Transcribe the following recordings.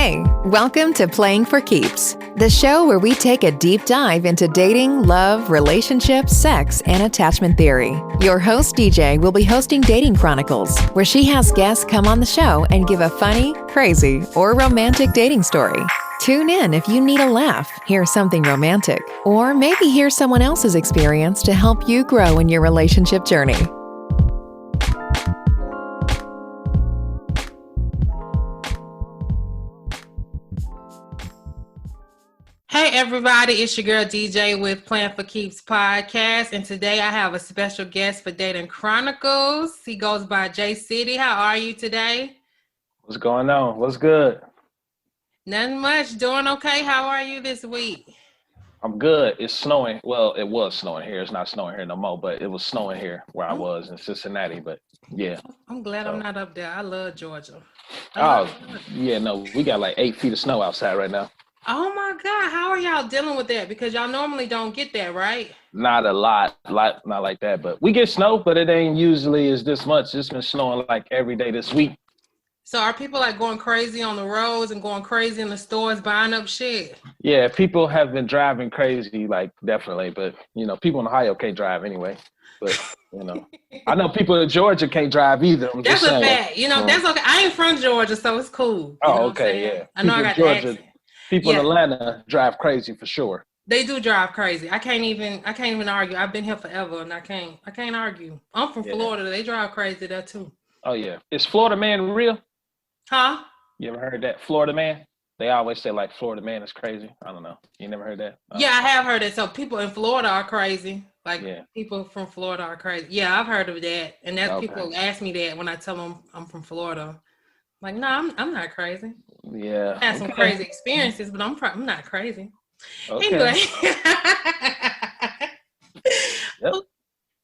Hey, welcome to Playing for Keeps, the show where we take a deep dive into dating, love, relationships, sex, and attachment theory. Your host, DJ, will be hosting Dating Chronicles, where she has guests come on the show and give a funny, crazy, or romantic dating story. Tune in if you need a laugh, hear something romantic, or maybe hear someone else's experience to help you grow in your relationship journey. Hey everybody, it's your girl DJ with Playing for Keeps podcast, and today I have a special guest for Dating Chronicles. He goes by JCity. How are you today? What's going on? What's good? Nothing much. Doing okay. How are you this week? I'm good. It's snowing. Well, it was snowing here. It's not snowing here no more, but it was snowing here where I was in Cincinnati. But yeah. I'm glad I'm not up there. I love Georgia. Yeah, no, we got like 8 feet of snow outside right now. Oh my God. How are y'all dealing with that? Because y'all normally don't get that, right? Not a lot, not like that, but we get snow, but it ain't usually as this much. It's been snowing like every day this week. So are people like going crazy on the roads and going crazy in the stores buying up shit? Yeah, people have been driving crazy, like definitely, but you know, people in Ohio can't drive anyway. But you know, I know people in Georgia can't drive either. That's a fact. You know, that's okay. I ain't from Georgia, so it's cool. Oh, okay, yeah. I know I got Georgia. the accent. People in Atlanta drive crazy for sure. They do drive crazy. I can't even argue. I've been here forever and I can't argue. I'm from Florida. They drive crazy there too. Oh yeah. Is Florida man real? Huh? You ever heard that? Florida man? They always say like Florida man is crazy. I don't know. You never heard that? Yeah, I have heard that. So people in Florida are crazy. Like people from Florida are crazy. Yeah, I've heard of that. And that's people ask me that when I tell them I'm from Florida. Like, no, I'm not crazy. Yeah. I had some crazy experiences, but I'm not crazy. Okay. Anyway. Yep.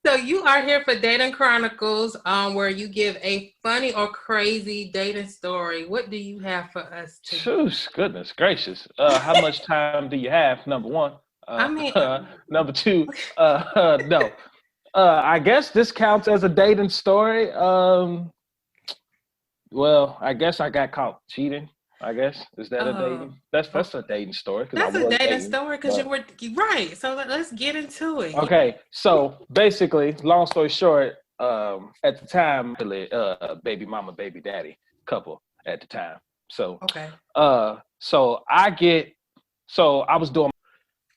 So you are here for Dating Chronicles, where you give a funny or crazy dating story. What do you have for us today? Goodness gracious. How much time do you have? Number one. Number two, no. I guess this counts as a dating story. Well, I guess I got caught cheating. I guess is that a dating? That's a dating story. That's a dating story because you were right. So let's get into it. Okay, so basically, long story short, at the time, baby mama, baby daddy couple at the time. So so I was doing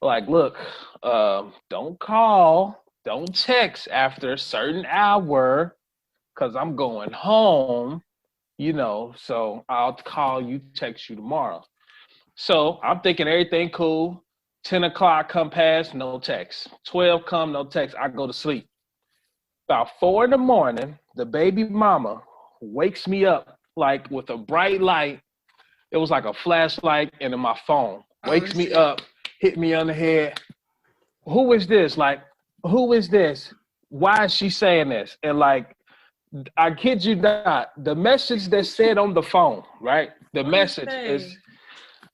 like, look, don't call, don't text after a certain hour, because I'm going home. You know, so I'll call you, text you tomorrow. So I'm thinking everything cool. 10 o'clock come past, no text. 12 come, no text. I go to sleep. About 4 a.m, the baby mama wakes me up like with a bright light. It was like a flashlight and in my phone. Wakes me up, hit me on the head. Who is this? Like, who is this? Why is she saying this? And like, I kid you not, the message that said on the phone, right? The message is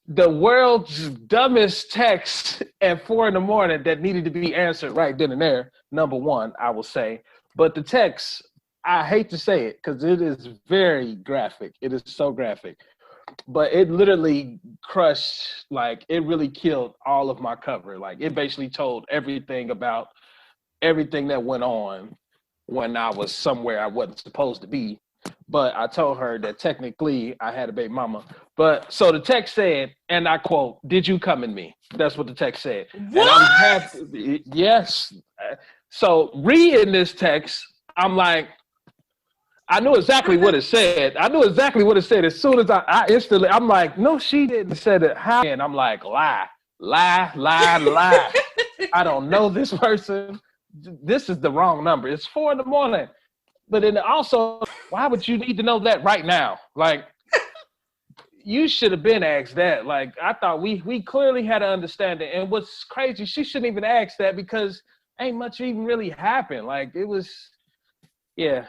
the world's dumbest text at 4 a.m. that needed to be answered right then and there. Number one, I will say. But the text, I hate to say it because it is very graphic. It is so graphic. But it literally crushed, like it really killed all of my cover. Like it basically told everything about everything that went on when I was somewhere I wasn't supposed to be. But I told her that technically I had a baby mama. But so the text said, and I quote, "Did you come in me?" That's what the text said. What? And I'm happy. Yes. So reading this text, I'm like, I knew exactly what it said. As soon as I instantly, I'm like, no, she didn't say it. How? And I'm like, lie. I don't know this person. This is the wrong number. It's 4 a.m. But then also, why would you need to know that right now? Like, you should have been asked that. Like, I thought we clearly had an understanding. And what's crazy, she shouldn't even ask that because ain't much even really happened. Like, it was, so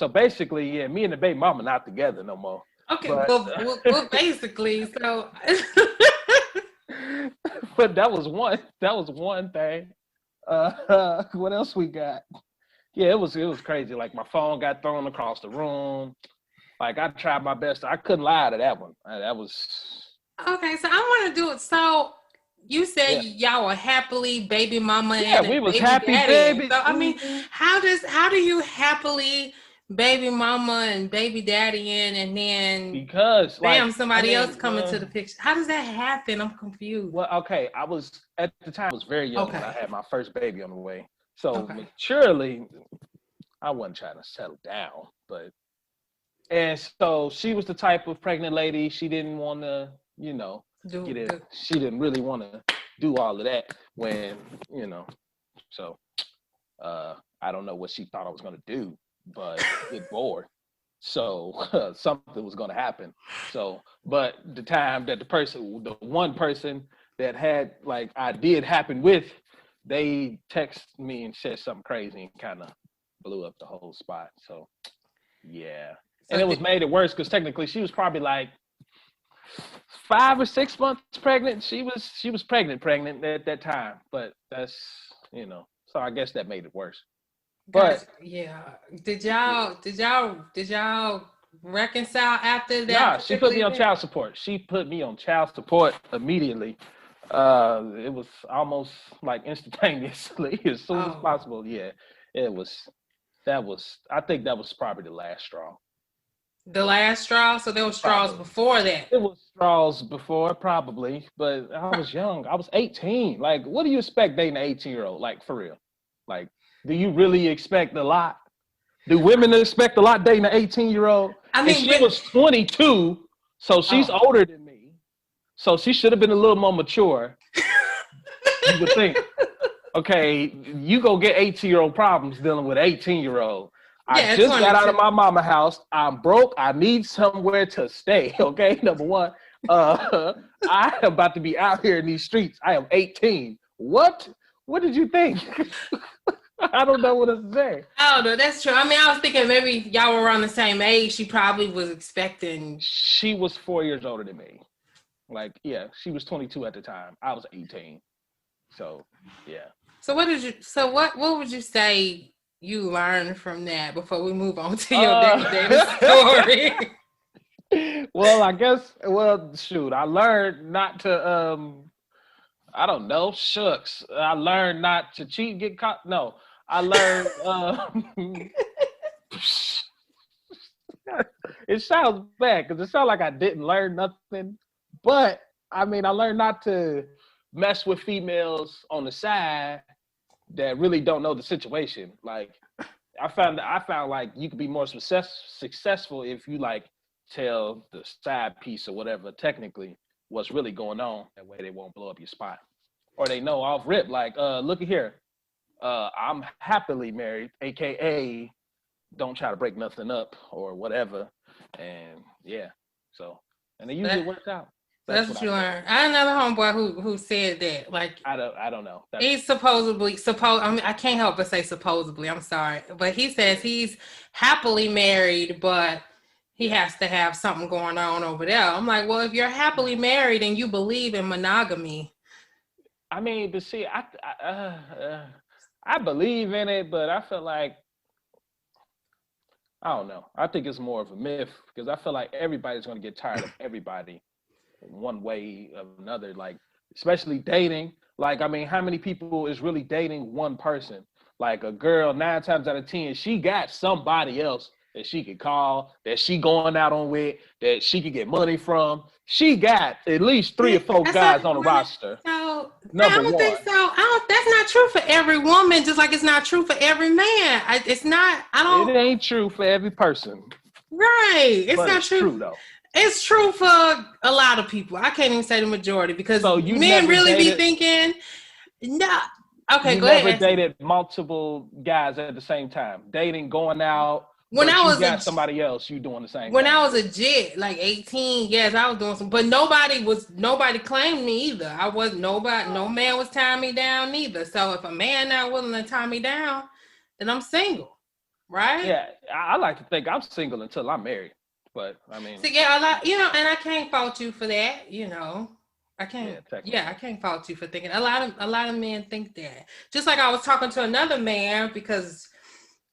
basically, me and the baby mama not together no more. Okay, well, basically, so. But that was one thing. What else we got? Yeah, it was crazy. Like my phone got thrown across the room. Like I tried my best. I couldn't lie to that one. That was okay. So I want to do it. So you said y'all were happily baby mama and we was baby happy daddy. baby. So I mean, how do you happily baby mama and baby daddy in, and then because bam, somebody else come into the picture? How does that happen? I'm confused. Well, okay, I was at the time I was very young when I had my first baby on the way. So maturely, I wasn't trying to settle down, and so she was the type of pregnant lady. She didn't want to, get it. She didn't really want to do all of that when, So, I don't know what she thought I was gonna do, but get bored. So something was gonna happen. So, but the time that the one person that had I did happen with, they texted me and said something crazy and kind of blew up the whole spot. So, yeah. And it was made it worse because technically she was probably 5 or 6 months pregnant. She was pregnant at that time. But that's so I guess that made it worse. But did y'all reconcile after that? Nah, she put me on child support. She put me on child support immediately. It was almost instantaneously as soon as possible. Yeah, it was. I think that was probably the last straw. The last straw? So there were straws before that? It was straws before, probably, but I was young. I was 18. What do you expect dating an 18-year-old? For real? Do you really expect a lot? Do women expect a lot dating an 18-year-old? I mean, she was 22, so she's older than me. So she should have been a little more mature. You would think, okay, you go get 18-year-old problems dealing with an 18-year-old. I just got out of my mama house. I'm broke. I need somewhere to stay. Okay, number one. I am about to be out here in these streets. I am 18. What? What did you think? I don't know what to say. Oh, no, that's true. I mean, I was thinking maybe y'all were around the same age. She probably was expecting. She was 4 years older than me. She was 22 at the time. I was 18. So, yeah. So what would you say you learned from that before we move on to your dating story? Well, I guess, shoot, I learned not to, I don't know, shucks. I learned not to cheat and get caught. No, I learned, it sounds bad because it sounds like I didn't learn nothing. But, I learned not to mess with females on the side that really don't know the situation. I found you could be more successful if you tell the side piece or whatever technically what's really going on. That way they won't blow up your spot. Or they know off rip, look at here. I'm happily married, AKA don't try to break nothing up or whatever. And and it usually works out. That's what you learned. I had another homeboy who said that. I don't know. He's supposedly I can't help but say supposedly. I'm sorry, but he says he's happily married, but he has to have something going on over there. I'm like, well, if you're happily married and you believe in monogamy, but see, I believe in it, but I feel like I don't know. I think it's more of a myth because I feel like everybody's going to get tired of everybody. One way or another, especially dating. How many people is really dating one person? A girl, 9 times out of 10, she got somebody else that she could call, that she going out on with, that she could get money from. She got at least 3 or 4 guys on the roster. So I don't think so. That's not true for every woman, just like it's not true for every man. It ain't true for every person. Right. It's not true though. It's true for a lot of people. I can't even say the majority because men really be thinking, no. Okay, go ahead. You never dated multiple guys at the same time. Dating, going out. When I was somebody else, you doing the same. When I was a jit, 18, yes, I was doing some, but nobody claimed me either. I wasn't nobody. No man was tying me down either. So if a man not willing to tie me down, then I'm single, right? Yeah, I like to think I'm single until I'm married. But so and I can't fault you for that. I can't. I can't fault you for thinking. A lot of men think that. Just like I was talking to another man because,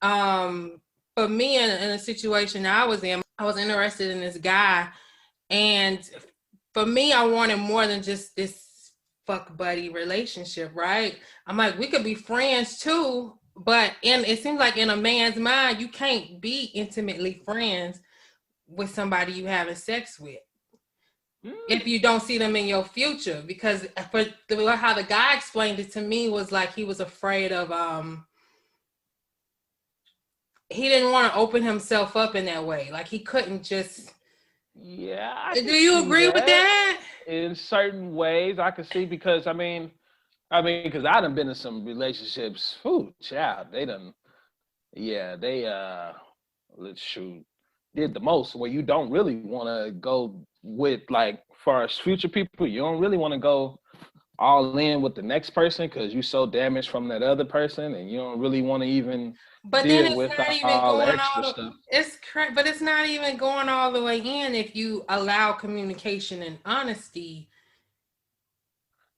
for me in a situation I was in, I was interested in this guy, and for me, I wanted more than just this fuck buddy relationship, right? I'm like, we could be friends too, but it seems like in a man's mind, you can't be intimately friends with somebody you having sex with if you don't see them in your future. Because for how the guy explained it to me was like he was afraid of he didn't want to open himself up in that way. Like he couldn't just. Yeah. Do you agree with that? In certain ways, I can see, because I mean, because I done been in some relationships. Ooh, child, they let's shoot, did the most, where you don't really want to go with, like, far as future people, you don't really want to go all in with the next person because you're so damaged from that other person, and you don't really want to even deal with all the extra stuff. It's correct, but it's not even going all the way in if you allow communication and honesty.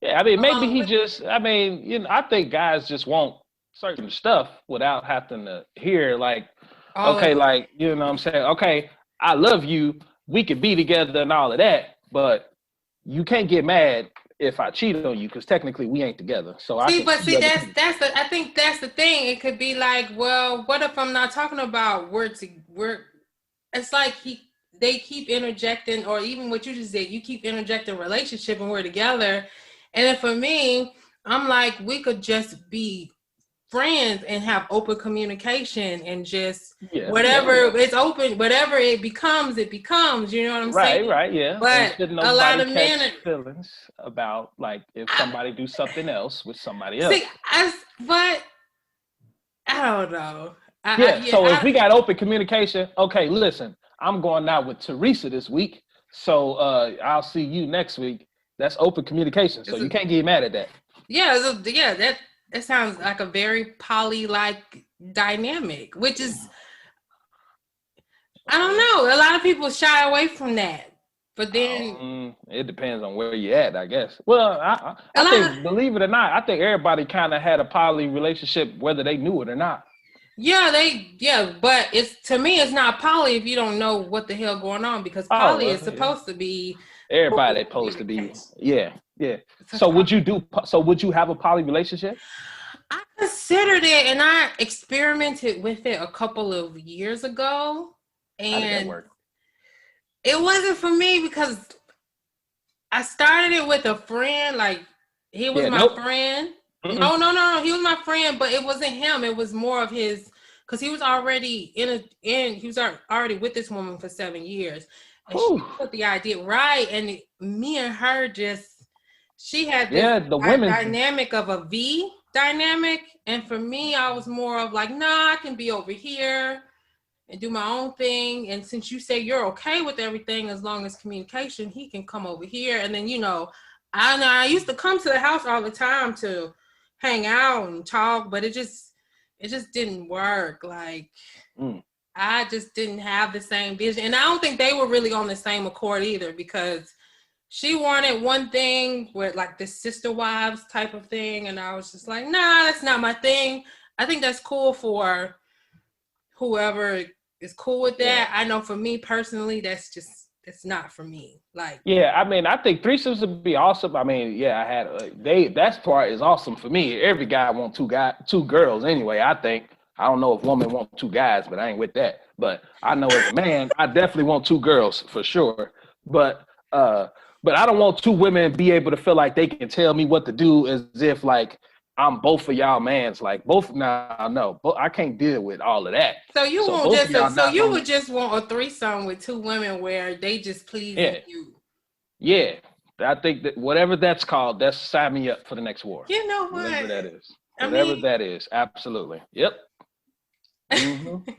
Yeah, I mean, maybe I think guys just want certain stuff without having to hear, like, okay, like, you know what I'm saying? Okay, I love you. We could be together and all of that, but you can't get mad if I cheat on you, because technically we ain't together. So I think that's the thing. It could be like, well, what if I'm not talking about it's like they keep interjecting, or even what you just said, you keep interjecting relationship and we're together. And then for me, I'm like, we could just be friends and have open communication and just it's open, whatever it becomes, you know what I'm saying? Right, yeah. But a lot of men feelings about, like, if somebody do something else with somebody else. But I don't know. So if we got open communication, okay, listen, I'm going out with Teresa this week, so I'll see you next week. That's open communication, so you can't get mad at that. That sounds like a very poly-like dynamic, which is, I don't know. A lot of people shy away from that, but then it depends on where you're at, I guess. Well, I think, believe it or not, I think everybody kind of had a poly relationship, whether they knew it or not. But to me, it's not poly if you don't know what the hell going on, because poly is supposed to be. Everybody supposed to be, yeah. So would you have a poly relationship? I considered it, and I experimented with it a couple of years ago, and how did that work? It wasn't for me because I started it with a friend. Like, he was my friend. Mm-mm. No, he was my friend, but it wasn't him. It was more of his, because he was already he was already with this woman for 7 years. And she put the idea right, and me and her she had this dynamic of a V dynamic, and for me, I was more of like, nah, I can be over here and do my own thing, and since you say you're okay with everything as long as communication, he can come over here, and then I used to come to the house all the time to hang out and talk, but it just didn't work. Like. I just didn't have the same vision. And I don't think they were really on the same accord either, because she wanted one thing with like the sister wives type of thing. And I was just like, nah, that's not my thing. I think that's cool for whoever is cool with that. I know for me personally, it's not for me. Like, I mean, I think threesomes would be awesome. I mean, that part is awesome for me. Every guy wants two girls anyway, I think. I don't know if women want two guys, but I ain't with that. But I know as a man, I definitely want two girls for sure. But I don't want two women be able to feel like they can tell me what to do as if like I'm both of y'all mans. Like both no, but I can't deal with all of that. So you would just want a threesome with two women where they just please you. Yeah. I think that whatever that's called, that's sign me up for the next war. You know what? Whatever that is. Whatever that is. Absolutely. Yep. Mm-hmm.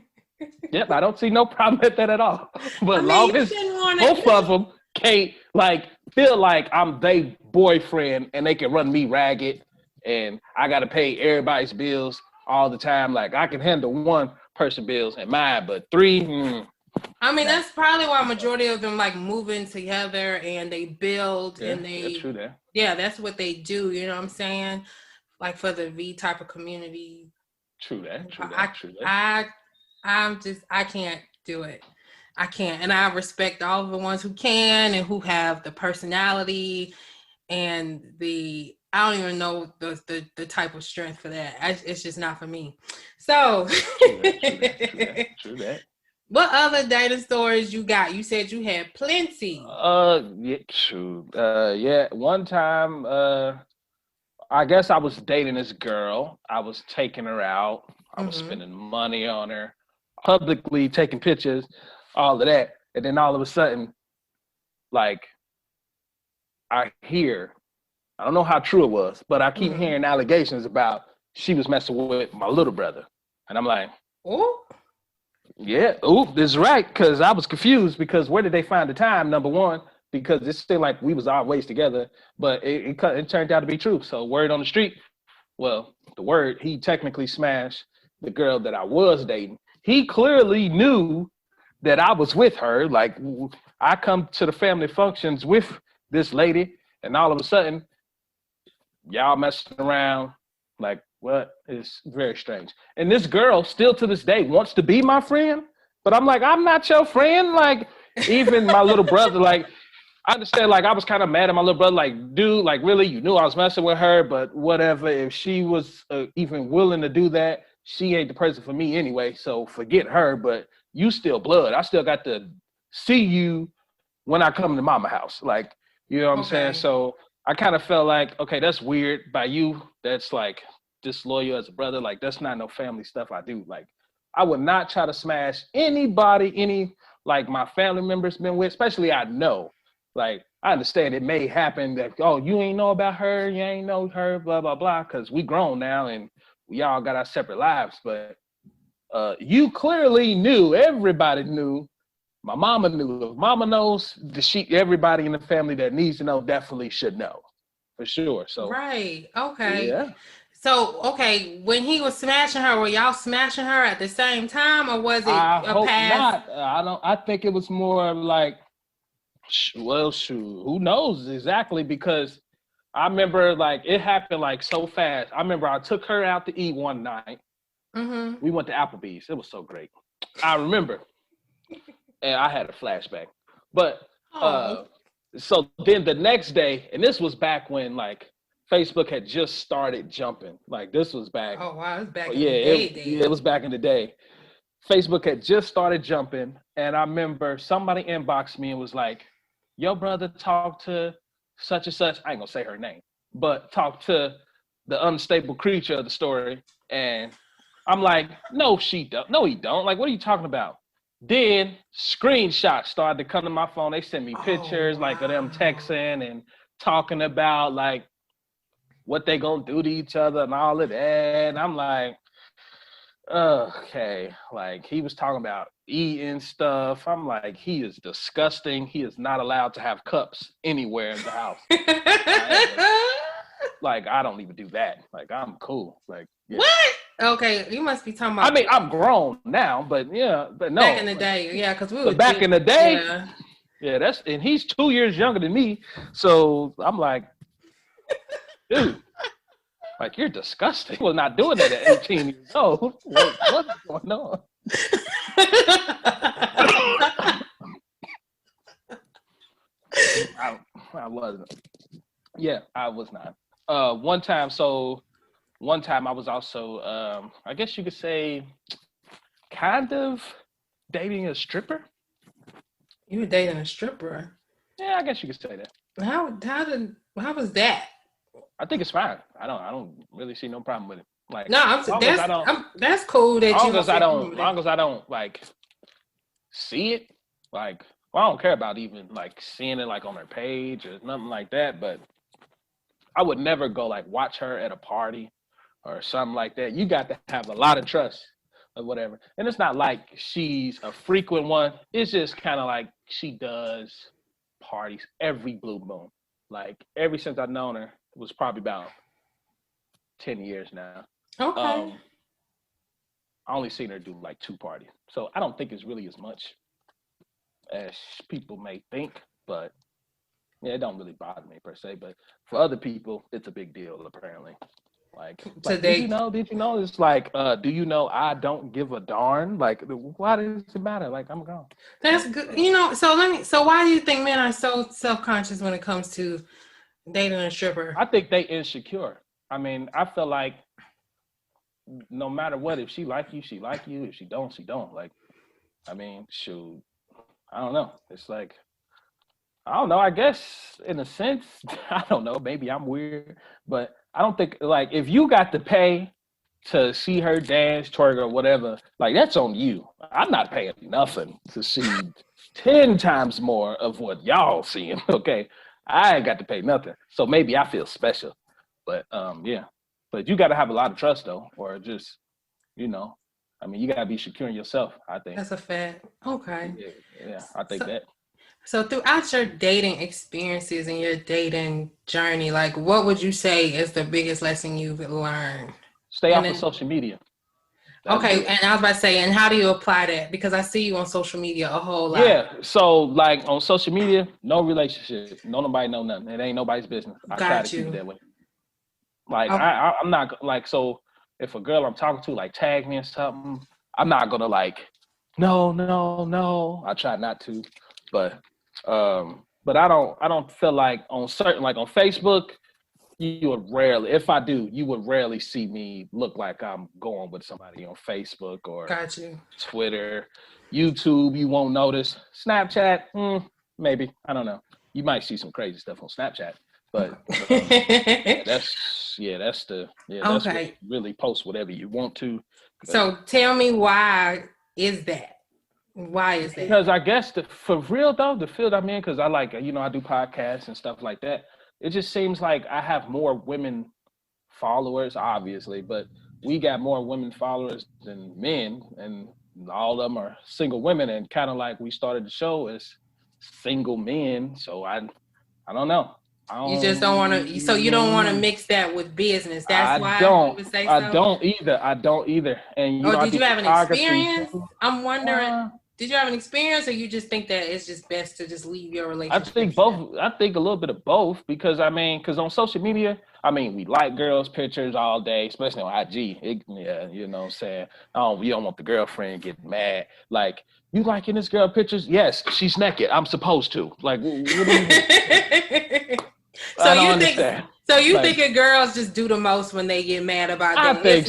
Yep, I don't see no problem with that at all. But long as both of them can't like feel like I'm their boyfriend and they can run me ragged and I gotta pay everybody's bills all the time. Like I can handle one person bills and mine, but three. I mean, that's probably why majority of them like moving together and they build and they. That's true there. Yeah, that's what they do. You know what I'm saying? Like for the V type of community. True that. I can't do it. I can't. And I respect all of the ones who can and who have the personality and I don't even know the type of strength for that. It's just not for me. So True that. What other dating stories you got? You said you had plenty. Yeah, true. Yeah, one time, I guess I was dating this girl. I was taking her out. I was spending money on her, publicly taking pictures, all of that. And then all of a sudden, like, I don't know how true it was, but I keep hearing allegations about she was messing with my little brother. And I'm like, oh, yeah, this is right. Because I was confused because where did they find the time, number one? Because it seemed like we was always together, but it turned out to be true. So word on the street, well, he technically smashed the girl that I was dating. He clearly knew that I was with her. Like, I come to the family functions with this lady, and all of a sudden, y'all messing around. Like, what? It's very strange. And this girl still to this day wants to be my friend, but I'm like, I'm not your friend. Like, even my little brother, like, I understand, like, I was kind of mad at my little brother, like, dude, like, really, you knew I was messing with her, but whatever. If she was even willing to do that, she ain't the person for me anyway, so forget her, but you still blood. I still got to see you when I come to mama house. Like, you know what I'm saying? So I kind of felt like, okay, that's weird by you. That's like disloyal as a brother. Like, that's not no family stuff I do. Like, I would not try to smash anybody, like my family members been with, especially I know. Like, I understand it may happen that, oh, you ain't know about her, you ain't know her, blah, blah, blah, because we grown now and we all got our separate lives. But you clearly knew, everybody knew, my mama knew. If mama knows, everybody in the family that needs to know definitely should know, for sure. So right, okay. Yeah. So, okay, when he was smashing her, were y'all smashing her at the same time, or was it I a hope pass? not. I think it was more like, well, shoot, who knows exactly? Because I remember, like, it happened like so fast. I remember I took her out to eat one night. We went to Applebee's. It was so great. I remember, and I had a flashback. But so then the next day, and this was back when, like, Facebook had just started jumping. Like, this was back. Oh wow, it was back in the day. It was back in the day. Facebook had just started jumping, and I remember somebody inboxed me and was like, "Your brother talked to such and such." I ain't gonna say her name, but talked to the unstable creature of the story. And I'm like, "No, she don't. No, he don't. Like, what are you talking about?" Then screenshots started to come to my phone. They sent me pictures, like, of them texting and talking about, like, what they gonna do to each other and all of that. And I'm like, okay, like, he was talking about eating stuff. I'm like, he is disgusting. He is not allowed to have cups anywhere in the house. Like, I don't even do that. Like, I'm cool. Like, yeah. What? Okay, you must be talking about. I mean, I'm grown now, but yeah, but no. Back in the day, yeah, because we were back in the day, yeah, and he's 2 years younger than me, so I'm like, dude. Like, you're disgusting. Well, not doing that at 18 years old. What's going on? I wasn't. Yeah, I was not. One time I was also, I guess you could say, kind of dating a stripper. You were dating a stripper? Yeah, I guess you could say that. How was that? I think it's fine. I don't really see no problem with it. Like, no, that's cool. That long as I don't like see it. Like, well, I don't care about even like seeing it like on her page or nothing like that. But I would never go like watch her at a party or something like that. You got to have a lot of trust or whatever. And it's not like she's a frequent one. It's just kind of like she does parties every blue moon. Like, ever since I've known her. Was probably about 10 years now. Okay. I only seen her do like 2 parties. So I don't think it's really as much as people may think, but yeah, it don't really bother me per se. But for other people, it's a big deal, apparently. Like, Today. Did you know? It's like, do you know I don't give a darn? Like, why does it matter? Like, I'm gone. That's good. So why do you think men are so self-conscious when it comes to dating a stripper? I think they insecure. I mean, I feel like no matter what, if she like you, she like you. If she don't, she don't. Like, I mean, shoot, I don't know. It's like, I don't know. I guess in a sense, I don't know. Maybe I'm weird, but I don't think like if you got to pay to see her dance, twerk, or whatever, like that's on you. I'm not paying nothing to see 10 times more of what y'all seeing. Okay, I ain't got to pay nothing, so maybe I feel special. But yeah. But you got to have a lot of trust though, or just I mean, you got to be secure in yourself. I think that's a fact. Okay. Yeah, I think that. So throughout your dating experiences and your dating journey, like what would you say is the biggest lesson you've learned? Stay off of social media. Okay, and I was about to say, and how do you apply that? Because I see you on social media a whole lot. Yeah, so like on social media, no relationship, nobody know nothing. It ain't nobody's business. I try to keep it that way. Like I'm not like, so if a girl I'm talking to like tag me and something, I'm not gonna like, no. I try not to, but I don't feel like on certain, like on Facebook, you would rarely, if I do, you would rarely see me look like I'm going with somebody on Facebook or Twitter. YouTube, you won't notice. Snapchat, maybe, I don't know. You might see some crazy stuff on Snapchat, but that's really post whatever you want to. So tell me, why is that? Why is that? Because I guess for real though, the field I'm in, because I like, I do podcasts and stuff like that. It just seems like I have more women followers, obviously, but we got more women followers than men, and all of them are single women. And kind of like we started the show as single men, so I don't know. You just don't want to. So you don't want to mix that with business. That's why you would say so. I don't either. And did you have an experience? I'm wondering. Did you have an experience, or you just think that it's just best to just leave your relationship? I think both. I think a little bit of both, because because on social media, we like girls' pictures all day, especially on IG. You know what I'm saying? You don't want the girlfriend getting mad. Like, you liking this girl pictures? Yes, she's naked. I'm supposed to. Like, what do you So you think girls just do the most when they get mad about that? It's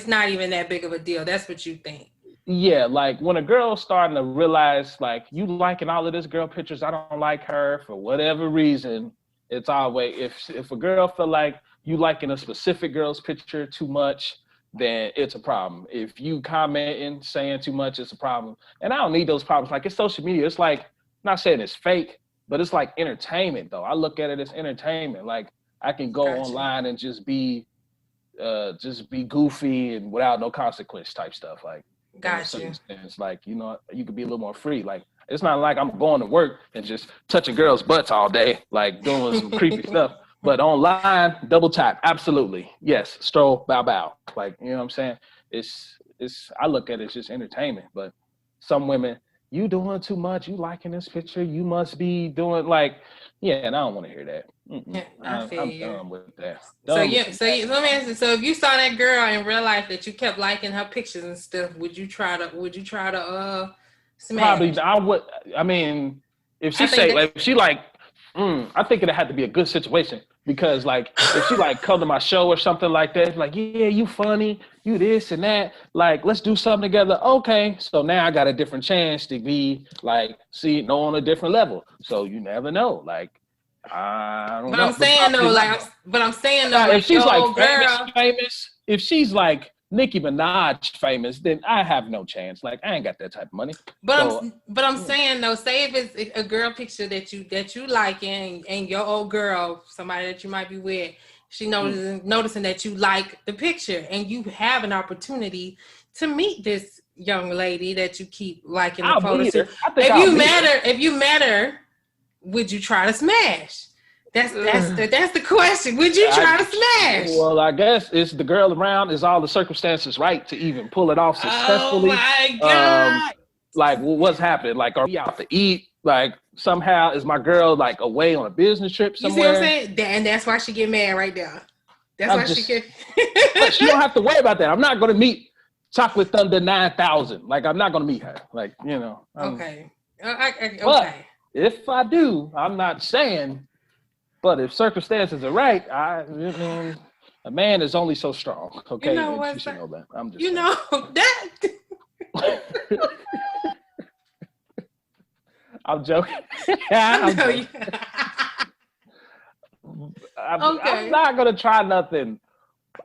not even that big of a deal. That's what you think. Yeah, like when a girl's starting to realize, like, you liking all of this girl pictures, I don't like her for whatever reason. It's always, if a girl feel like you liking a specific girl's picture too much, then it's a problem. If you commenting, saying too much, it's a problem. And I don't need those problems. Like, it's social media. It's like, I'm not saying it's fake, but it's like entertainment though. I look at it as entertainment. Like, I can go online and just be goofy and without no consequence type stuff. Like, it's like, you could be a little more free. Like, it's not like I'm going to work and just touching girls' butts all day, like doing some creepy stuff. But online, double tap, absolutely. Yes, stroll, bow. Like, you know what I'm saying? It's I look at it as just entertainment. But some women, you doing too much, you liking this picture, you must be doing like, and I don't want to hear that. I'm done with that. So let me ask you. So if you saw that girl in real life that you kept liking her pictures and stuff, would you try to smash? Probably, I would. I mean, if she I think it had to be a good situation, because like if she like come to my show or something like that, like, yeah, you funny, you this and that, like, let's do something together. Okay, so now I got a different chance to be like, on a different level. So you never know, like. I don't know. I'm saying though, if she's like famous, if she's like Nicki Minaj famous, then I have no chance. Like, I ain't got that type of money. But I'm saying though, say if it's a girl picture that you like, and your old girl, somebody that you might be with, she noticing that you like the picture, and you have an opportunity to meet this young lady that you keep liking the photos. If you met her, would you try to smash? That's the question. Would you try to smash? Well, I guess it's the girl around. Is all the circumstances right to even pull it off successfully? Oh my God! Like, what's happening? Like, are we out to eat? Like, somehow is my girl like away on a business trip somewhere? You see what I'm saying? And that's why she get mad right there. That's why she can. She don't have to worry about that. I'm not going to meet Chocolate Thunder 9000. Like, I'm not going to meet her. Like, you know. Okay. But if I do, I'm not saying, but if circumstances are right, I mean, a man is only so strong. Okay. You know what? You should know that. I'm just saying. Know that. I'm joking. I'm not going to try nothing.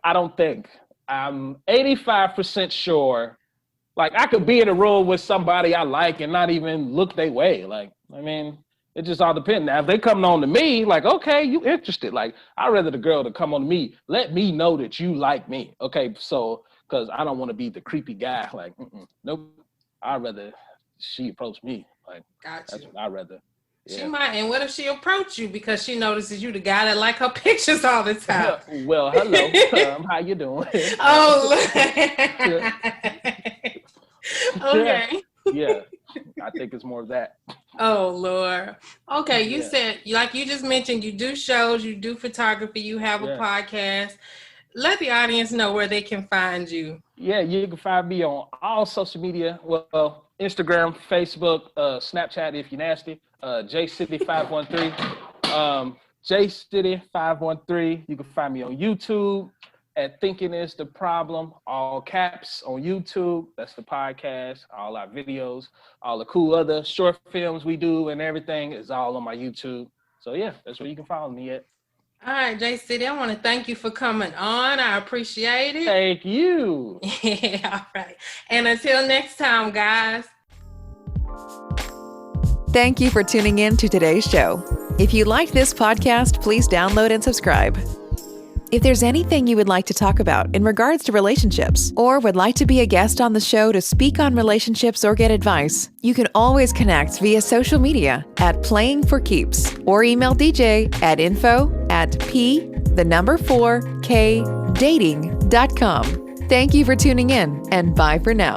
I don't think. I'm 85% sure. Like, I could be in a room with somebody I like and not even look their way. Like, I mean, it just all depends. Now, if they coming on to me, like, okay, you interested. Like, I'd rather the girl to come on to me. Let me know that you like me. Okay, so, because I don't want to be the creepy guy. Like, nope. I'd rather she approach me. Like, that's what I'd rather. Yeah. She might. And what if she approach you because she notices you the guy that like her pictures all the time? Well, hello. How you doing? Okay. Yeah. I think it's more of that. Oh, Lord. Okay. You said, like you just mentioned, you do shows, you do photography, you have a podcast. Let the audience know where they can find you. Yeah, you can find me on all social media. Well, Instagram, Facebook, Snapchat if you're nasty. JCity 513. JCity 513. You can find me on YouTube at Thinking Is the Problem, all caps on YouTube. That's the podcast, all our videos, all the cool other short films we do and everything is all on my YouTube. So yeah, that's where you can follow me at. All right, JCity, I want to thank you for coming on. I appreciate it. Thank you. Yeah, all right. And until next time, guys. Thank you for tuning in to today's show. If you liked this podcast, please download and subscribe. If there's anything you would like to talk about in regards to relationships, or would like to be a guest on the show to speak on relationships or get advice, you can always connect via social media at Playing for Keeps or email DJ at info@p4kdating.com. Thank you for tuning in, and bye for now.